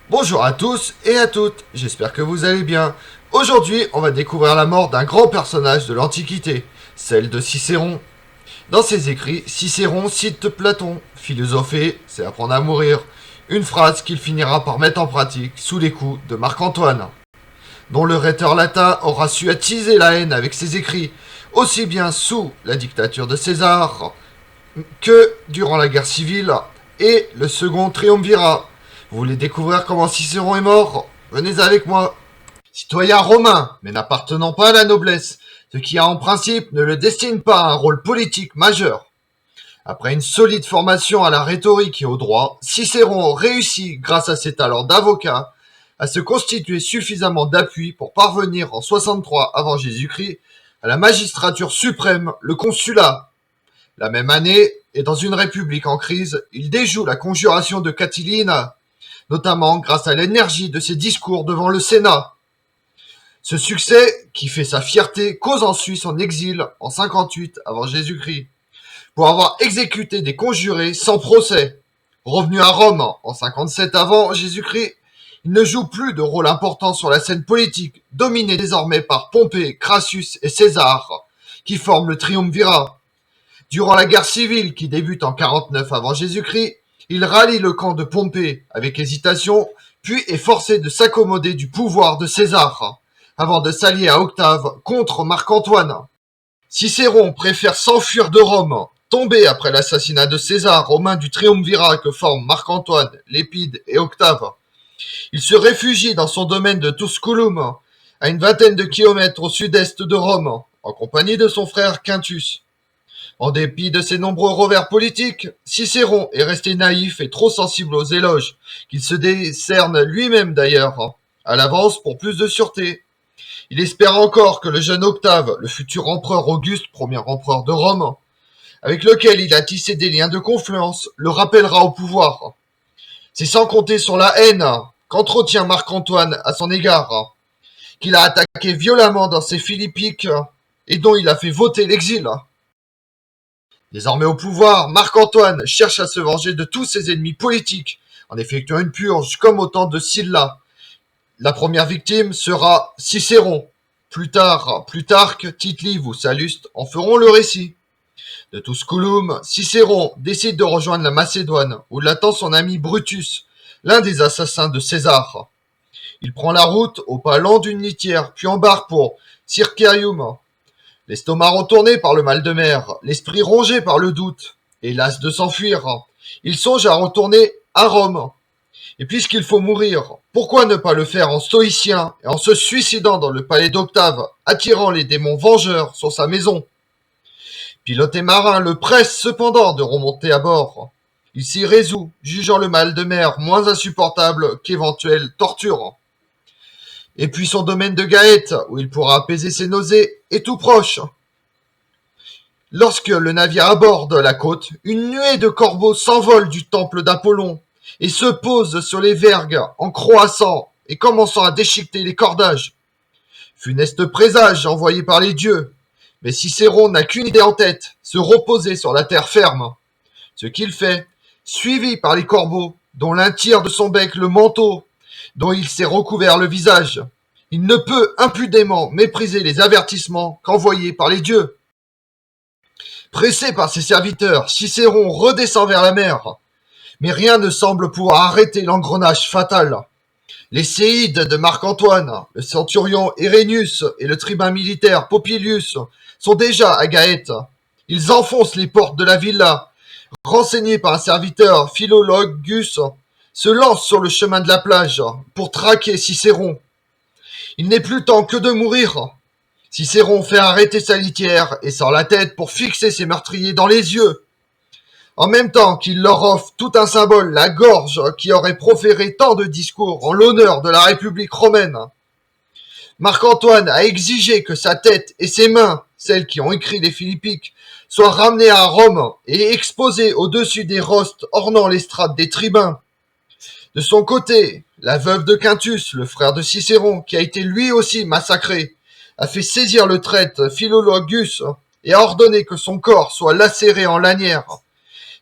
Bonjour à tous et à toutes, j'espère que vous allez bien. Aujourd'hui, on va découvrir la mort d'un grand personnage de l'Antiquité, celle de Cicéron. Dans ses écrits, Cicéron cite Platon. Philosopher, c'est apprendre à mourir. Une phrase qu'il finira par mettre en pratique sous les coups de Marc-Antoine, dont le rhéteur latin aura su attiser la haine avec ses écrits, aussi bien sous la dictature de César que durant la guerre civile et le second triumvirat. Vous voulez découvrir comment Cicéron est mort? Venez avec moi. Citoyen romain, mais n'appartenant pas à la noblesse, ce qui en principe ne le destine pas à un rôle politique majeur. Après une solide formation à la rhétorique et au droit, Cicéron réussit, grâce à ses talents d'avocat, à se constituer suffisamment d'appui pour parvenir en 63 avant Jésus-Christ à la magistrature suprême, le consulat. La même année, et dans une république en crise, il déjoue la conjuration de Catiline, notamment grâce à l'énergie de ses discours devant le Sénat. Ce succès, qui fait sa fierté, cause ensuite son exil en 58 avant Jésus-Christ, pour avoir exécuté des conjurés sans procès. Revenu à Rome en 57 avant Jésus-Christ, il ne joue plus de rôle important sur la scène politique, dominé désormais par Pompée, Crassus et César, qui forment le triumvirat. Durant la guerre civile qui débute en 49 avant Jésus-Christ, il rallie le camp de Pompée avec hésitation, puis est forcé de s'accommoder du pouvoir de César, avant de s'allier à Octave contre Marc-Antoine. Cicéron préfère s'enfuir de Rome, tomber après l'assassinat de César aux mains du triumvirat que forment Marc-Antoine, Lépide et Octave. Il se réfugie dans son domaine de Tusculum, à une vingtaine de kilomètres au sud-est de Rome, en compagnie de son frère Quintus. En dépit de ses nombreux revers politiques, Cicéron est resté naïf et trop sensible aux éloges, qu'il se décerne lui-même d'ailleurs, à l'avance pour plus de sûreté. Il espère encore que le jeune Octave, le futur empereur Auguste, premier empereur de Rome, avec lequel il a tissé des liens de confiance, le rappellera au pouvoir. C'est sans compter sur la haine qu'entretient Marc-Antoine à son égard, qu'il a attaqué violemment dans ses Philippiques et dont il a fait voter l'exil. Désormais au pouvoir, Marc-Antoine cherche à se venger de tous ses ennemis politiques en effectuant une purge comme au temps de Sylla. La première victime sera Cicéron. Plus tard, Plutarque, Tite-Live ou Salluste en feront le récit. De Tusculum, Cicéron décide de rejoindre la Macédoine, où l'attend son ami Brutus, l'un des assassins de César. Il prend la route au pas lent d'une litière, puis embarque pour Circeium. L'estomac retourné par le mal de mer, l'esprit rongé par le doute, et las de s'enfuir, il songe à retourner à Rome. Et puisqu'il faut mourir, pourquoi ne pas le faire en stoïcien et en se suicidant dans le palais d'Octave, attirant les démons vengeurs sur sa maison? Pilote et marin le pressent cependant de remonter à bord. Il s'y résout, jugeant le mal de mer moins insupportable qu'éventuelle torture. Et puis son domaine de Gaète, où il pourra apaiser ses nausées, est tout proche. Lorsque le navire aborde la côte, une nuée de corbeaux s'envole du temple d'Apollon et se pose sur les vergues en croassant et commençant à déchiqueter les cordages. Funeste présage envoyé par les dieux, mais Cicéron n'a qu'une idée en tête, se reposer sur la terre ferme. Ce qu'il fait, suivi par les corbeaux, dont l'un tire de son bec le manteau, dont il s'est recouvert le visage. Il ne peut impudemment mépriser les avertissements qu'envoyés par les dieux. Pressé par ses serviteurs, Cicéron redescend vers la mer. Mais rien ne semble pouvoir arrêter l'engrenage fatal. Les séides de Marc-Antoine, le centurion Irénius et le tribun militaire Popilius sont déjà à Gaète. Ils enfoncent les portes de la villa. Renseignés par un serviteur, Philologus se lance sur le chemin de la plage pour traquer Cicéron. Il n'est plus temps que de mourir. Cicéron fait arrêter sa litière et sort la tête pour fixer ses meurtriers dans les yeux. En même temps qu'il leur offre tout un symbole, la gorge qui aurait proféré tant de discours en l'honneur de la République romaine. Marc-Antoine a exigé que sa tête et ses mains, celles qui ont écrit les Philippiques, soient ramenées à Rome et exposées au-dessus des rostes ornant l'estrade des tribuns. De son côté, la veuve de Quintus, le frère de Cicéron, qui a été lui aussi massacré, a fait saisir le traître Philologus et a ordonné que son corps soit lacéré en lanière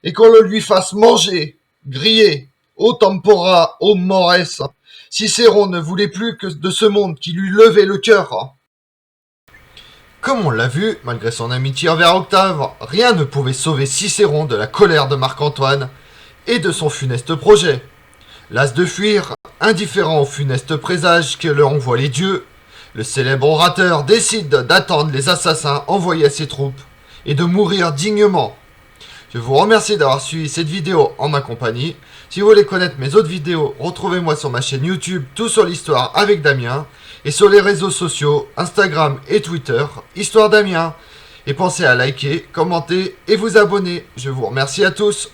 et qu'on le lui fasse manger, griller, au tempora, au mores, Cicéron ne voulait plus que de ce monde qui lui levait le cœur. Comme on l'a vu, malgré son amitié envers Octave, rien ne pouvait sauver Cicéron de la colère de Marc-Antoine et de son funeste projet. Las de fuir, indifférent aux funestes présages que leur envoient les dieux, le célèbre orateur décide d'attendre les assassins envoyés à ses troupes et de mourir dignement. Je vous remercie d'avoir suivi cette vidéo en ma compagnie. Si vous voulez connaître mes autres vidéos, retrouvez-moi sur ma chaîne YouTube Tout sur l'Histoire avec Damien et sur les réseaux sociaux Instagram et Twitter Histoire Damien. Et pensez à liker, commenter et vous abonner. Je vous remercie à tous.